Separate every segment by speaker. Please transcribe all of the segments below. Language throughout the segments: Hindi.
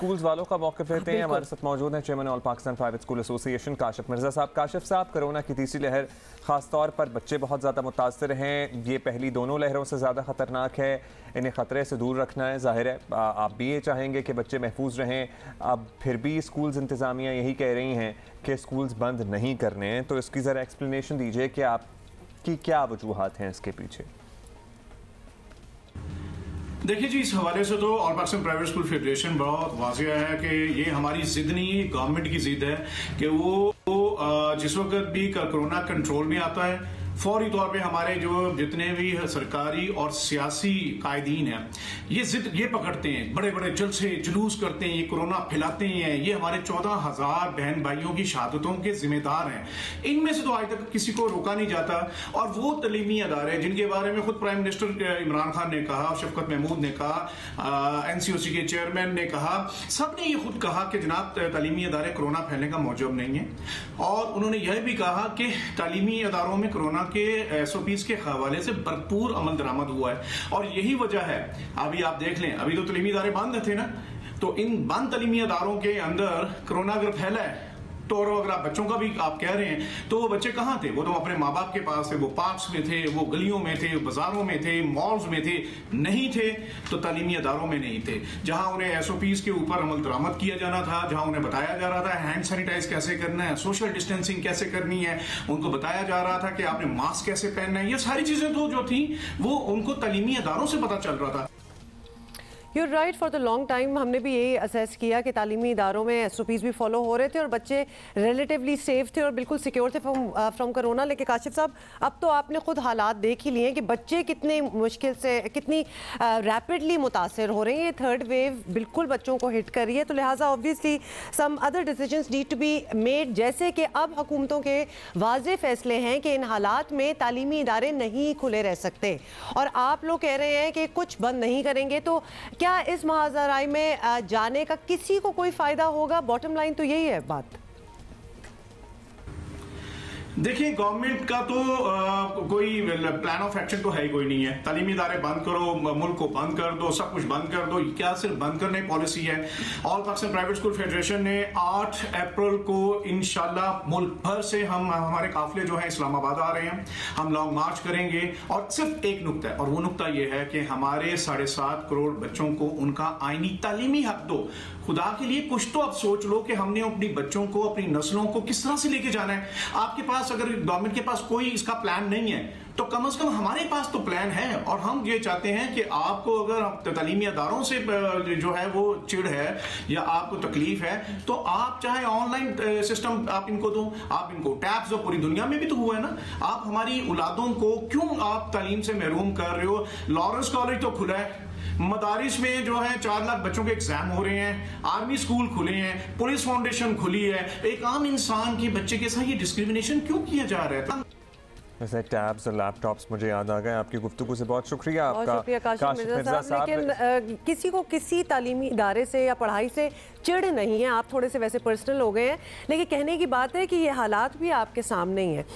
Speaker 1: स्कूल्स वालों का मौक़िफ़ लेते हैं। हमारे साथ मौजूद हैं chairman all Pakistan private school association Kashif Mirza साहब। काशिफ साहब, कोरोना की तीसरी लहर ख़ास तौर पर बच्चे बहुत ज़्यादा मुतासर हैं। ये पहली दोनों लहरों से ज़्यादा ख़तरनाक है, इन्हें ख़तरे से दूर रखना है। ज़ाहिर है आप भी ये चाहेंगे कि बच्चे महफूज रहें। अब फिर भी स्कूल्स इंतज़ामिया यही कह रही हैं कि स्कूल्स बंद नहीं करने हैं, तो इसकी ज़रा एक्सप्लेनेशन दीजिए कि आपकी क्या वजूहात हैं इसके पीछे।
Speaker 2: देखिए जी, इस हवाले से तो all Pakistan private school federation बहुत वाज़ेह है कि ये हमारी जिद नहीं, गवर्नमेंट की जिद है कि वो जिस वक्त भी कोरोना कंट्रोल में आता है फौरी तौर पे हमारे जो जितने भी सरकारी और सियासी कायदीन हैं ये जिद ये पकड़ते हैं, बड़े बड़े जलसे जुलूस करते हैं, ये कोरोना फैलाते हैं, ये हमारे 14,000 बहन भाइयों की शहादतों के जिम्मेदार हैं। इनमें से तो आज तक किसी को रोका नहीं जाता। और वो तलीमी अदारे जिनके बारे में खुद प्राइम मिनिस्टर इमरान खान ने कहा, शफकत महमूद ने कहा, NCOC के चेयरमैन ने कहा, सब ने ये खुद कहा कि जनाब तालीमी अदारे कोरोना फैलने का मौजूद नहीं है। और उन्होंने यह भी कहा कि तालीमी अदारों में कोरोना के SOPs के हवाले से भरपूर अमल दरामद हुआ है। और यही वजह है, अभी आप देख लें, अभी तो तालीमी अदारे बंद थे ना, तो इन बंद तालीमी अदारों के अंदर कोरोना अगर फैला है तो अगर आप बच्चों का भी आप कह रहे हैं तो वो बच्चे कहाँ थे? वो तो अपने माँ बाप के पास थे, वो पार्क्स में थे, वो गलियों में थे, बाजारों में थे, मॉल्स में थे। नहीं थे तो तालीमी अदारों में नहीं थे, जहां उन्हें SOPs के ऊपर अमल दरामद किया जाना था, जहां उन्हें बताया जा रहा था हैंड सैनिटाइज कैसे करना है, सोशल डिस्टेंसिंग कैसे करनी है, उनको बताया जा रहा था कि आपने मास्क कैसे पहनना है। ये सारी चीजें तो जो थी वो उनको तालीमी अदारों से पता चल रहा था।
Speaker 3: You're right, for the long time हमने भी यही असेस किया कि तालीमी इदारों में SOPs भी फॉलो हो रहे थे और बच्चे रिलेटिवली सेफ थे और बिल्कुल सिक्योर थे फ्रॉम कोरोना। लेकिन काशिफ साहब, अब तो आपने खुद हालात देख ही लिए हैं कि बच्चे कितने मुश्किल से, कितनी रैपिडली मुतासर हो रहे हैं। ये थर्ड वेव बिल्कुल बच्चों को हिट कर रही है, तो लिहाजा obviously some other decisions need to be made, जैसे कि अब हुकूमतों के वाज़े फैसले हैं कि इन हालात में तालीमी इदारे नहीं खुले रह सकते और आप लोग कह रहे हैं कि कुछ बंद नहीं करेंगे। तो क्या इस महाजराई में जाने का किसी को कोई फायदा होगा? बॉटम लाइन तो यही है बात।
Speaker 2: देखिए, गवर्नमेंट का तो कोई प्लान ऑफ एक्शन तो है ही कोई नहीं है। तालीमी इदारे बंद करो, मुल्क को बंद कर दो, सब कुछ बंद कर दो, क्या सिर्फ बंद करने की पॉलिसी है? All Pakistan private school federation ने 8 अप्रैल को इंशाल्लाह मुल्क भर से हमारे काफिले जो है इस्लामाबाद आ रहे हैं, हम लॉन्ग मार्च करेंगे। और सिर्फ एक नुक्ता है, और वो नुक्ता ये है कि हमारे 7.5 करोड़ बच्चों को उनका आईनी तालीमी हक दो। खुदा के लिए कुछ तो अब सोच लो कि हमने अपनी बच्चों को, अपनी नस्लों को किस तरह से लेके जाना है। आपके पास अगर गवर्नमेंट के पास कोई इसका प्लान नहीं है तो कम से कम हमारे पास तो प्लान है। और हम ये चाहते हैं कि आपको अगर तालीमी अदारों से जो है वो चिढ़ है या आपको तकलीफ है तो आप चाहे ऑनलाइन सिस्टम आप इनको दो, आप इनको टैब्स दो। पूरी दुनिया में भी तो हुआ है ना। आप हमारी औलादों को क्यों आप तालीम से महरूम कर रहे हो? लॉरेंस कॉलेज तो खुला है, मदारिस में जो है 4 लाख बच्चों के एग्जाम हो रहे हैं, आर्मी स्कूल खुले हैं, पुलिस फाउंडेशन खुली है। एक आम इंसान के बच्चे के साथ ये डिस्क्रिमिनेशन क्यों किया जा रहा है?
Speaker 1: वैसे टैब्स और लैपटॉप्स मुझे याद आ गए। आपकी गुफ्तगू से बहुत शुक्रिया आपका
Speaker 3: काशिफ मिर्ज़ा साहब। लेकिन किसी को किसी तालीमी इदारे से या पढ़ाई से चिढ़ नहीं है। आप थोड़े से वैसे पर्सनल हो गए हैं, लेकिन कहने की बात है कि ये हालात भी आपके सामने ही हैं।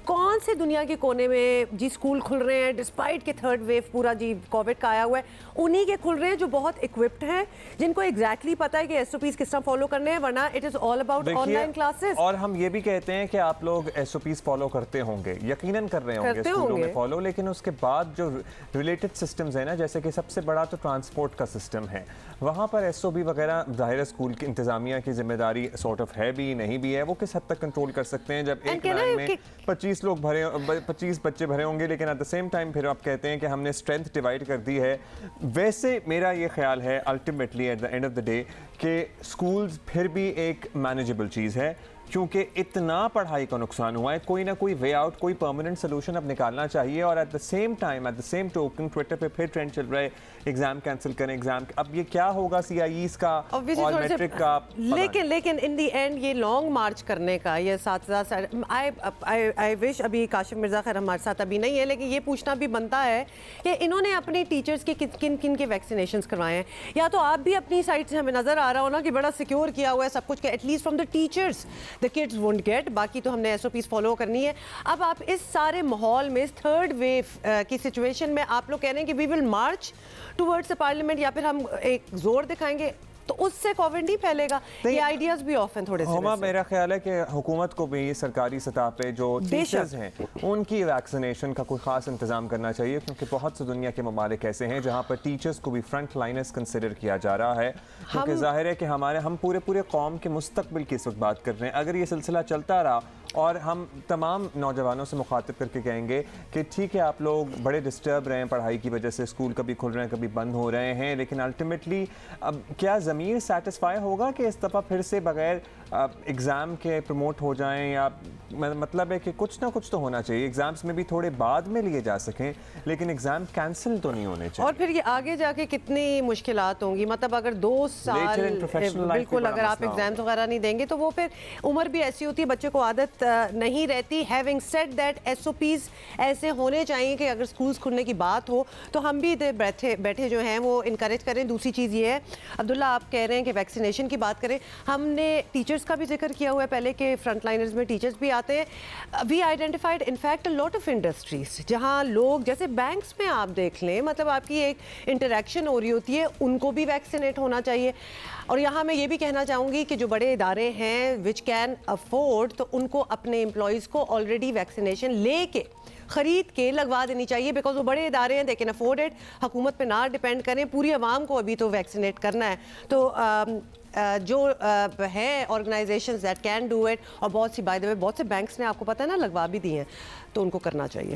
Speaker 3: कौन से दुनिया के कोने में जी स्कूल खुल रहे हैं डिस्पाइट के थर्ड वेव पूरा जी कोविड का आया हुआ है, उन्हीं के खुल रहे हैं जो बहुत इक्विप्ड हैं, जिनको एग्जैक्टली पता है कि SOPs किस तरह फॉलो करने हैं, वरना it is all about online classes.
Speaker 1: और हम ये भी कहते हैं कि आप लोग SOPs फॉलो करते होंगे, यकीनन कर रहे होंगे स्कूलों में फॉलो, लेकिन उसके बाद जो रिलेटेड सिस्टम्स हैं ना, जैसे कि सबसे बड़ा तो ट्रांसपोर्ट का सिस्टम है, वहाँ पर SOP वगैरह ज़ाहिर स्कूल की इंतजामिया की जिम्मेदारी सॉर्ट ऑफ है भी नहीं भी है। वो किस हद तक कंट्रोल कर सकते हैं जब एक लाइन में 25 लोग भरे, 25 बच्चे भरे होंगे, लेकिन एट द सेम टाइम फिर आप कहते हैं कि हमने स्ट्रेंथ डिवाइड कर दी है। वैसे मेरा ये ख्याल है ultimately at the end of the day कि स्कूल्स फिर भी एक मैनेजेबल चीज़ है, क्योंकि इतना पढ़ाई का नुकसान हुआ है, कोई ना कोई वे आउट, कोई परमानेंट सोल्यूशन अब निकालना चाहिए। और at the same time, at the same token, Twitter पे फिर ट्रेंड चल रहा है एग्जाम कैंसिल करें, एग्जाम। अब ये क्या होगा CIEs का और मैट्रिक का?
Speaker 3: लेकिन इन दी एंड ये लॉन्ग मार्च करने का ये साथ आई विश, अभी काशिफ मिर्ज़ा खैर हमारे साथ अभी नहीं है, लेकिन ये पूछना भी बनता है कि इन्होंने अपनी टीचर्स के किन किन के वैक्सीनेशन करवाए हैं। या तो आप भी अपनी साइड से, हमें नजर आ रहा हो ना कि बड़ा सिक्योर किया हुआ है सब कुछ, at least from the teachers the kids won't get, बाकी तो हमने SOPs फॉलो करनी है। अब आप इस सारे माहौल में, इस थर्ड वेव की सिचुएशन में आप लोग कह रहे हैं कि we will march towards the parliament, या फिर हम एक जोर दिखाएंगे तो उससे कोविड नहीं फैलेगा। ये आइडियाज भी ऑफन थोड़े से
Speaker 1: मेरा ख्याल है कि हुकूमत को भी सरकारी सतह पे जो टीचर्स हैं उनकी वैक्सीनेशन का कोई खास इंतजाम करना चाहिए, क्योंकि बहुत से दुनिया के ममालिक ऐसे हैं जहाँ पर टीचर्स को भी फ्रंट लाइनर्स कंसिडर किया जा रहा है, क्योंकि जाहिर है कि हम पूरे कौम के मुस्तकबिल की इस वक्त बात कर रहे हैं। अगर ये सिलसिला चलता रहा और हम तमाम नौजवानों से मुखातिब करके कहेंगे कि ठीक है आप लोग बड़े डिस्टर्ब रहे हैं पढ़ाई की वजह से, स्कूल कभी खुल रहे हैं कभी बंद हो रहे हैं, लेकिन अल्टीमेटली अब क्या ज़मीर सेटिस्फाई होगा कि इस दफ़ा फिर से बगैर एग्ज़ाम के प्रमोट हो जाएं? या मतलब है कि कुछ ना कुछ तो होना चाहिए, एग्ज़ाम्स में भी थोड़े बाद में लिए जा सकें लेकिन एग्ज़ाम कैंसिल तो नहीं होने चाहिए।
Speaker 3: और फिर ये आगे जाके कितनी मुश्किलात होंगी, मतलब अगर 2 साल बिल्कुल अगर आप एग्जाम्स वगैरह नहीं देंगे तो वो फिर उम्र भी ऐसी होती है, बच्चे को आदत नहीं रहती। हैविंग सेड दैट SOPs ऐसे होने चाहिए कि अगर स्कूल्स खुलने की बात हो तो हम भी बैठे जो हैं वो इनकरेज करें। दूसरी चीज़ ये है, अब्दुल्ला आप कह रहे हैं कि वैक्सीनेशन की बात करें, हमने टीचर्स का भी जिक्र किया हुआ है पहले कि फ्रंट लाइनर्स में टीचर्स भी आते हैं। We identified in fact a lot of industries जहां लोग, जैसे बैंक्स में आप देख लें, मतलब आपकी एक इंटरेक्शन हो रही होती है, उनको भी वैक्सीनेट होना चाहिए। और यहाँ मैं ये भी कहना चाहूँगी कि जो बड़े इदारे हैं विच कैन अफोर्ड, तो उनको अपने एम्प्लॉयज़ को ऑलरेडी वैक्सीनेशन लेके ख़रीद के लगवा देनी चाहिए, बिकॉज वो बड़े इदारे हैं, दे कैन अफोर्ड इट। हुकूमत पे ना डिपेंड करें, पूरी आवाम को अभी तो वैक्सीनेट करना है। तो जो है organisations that can do it, और बहुत सी बाय द वे बहुत से बैंक्स ने आपको पता है ना लगवा भी दिए हैं, तो उनको करना चाहिए।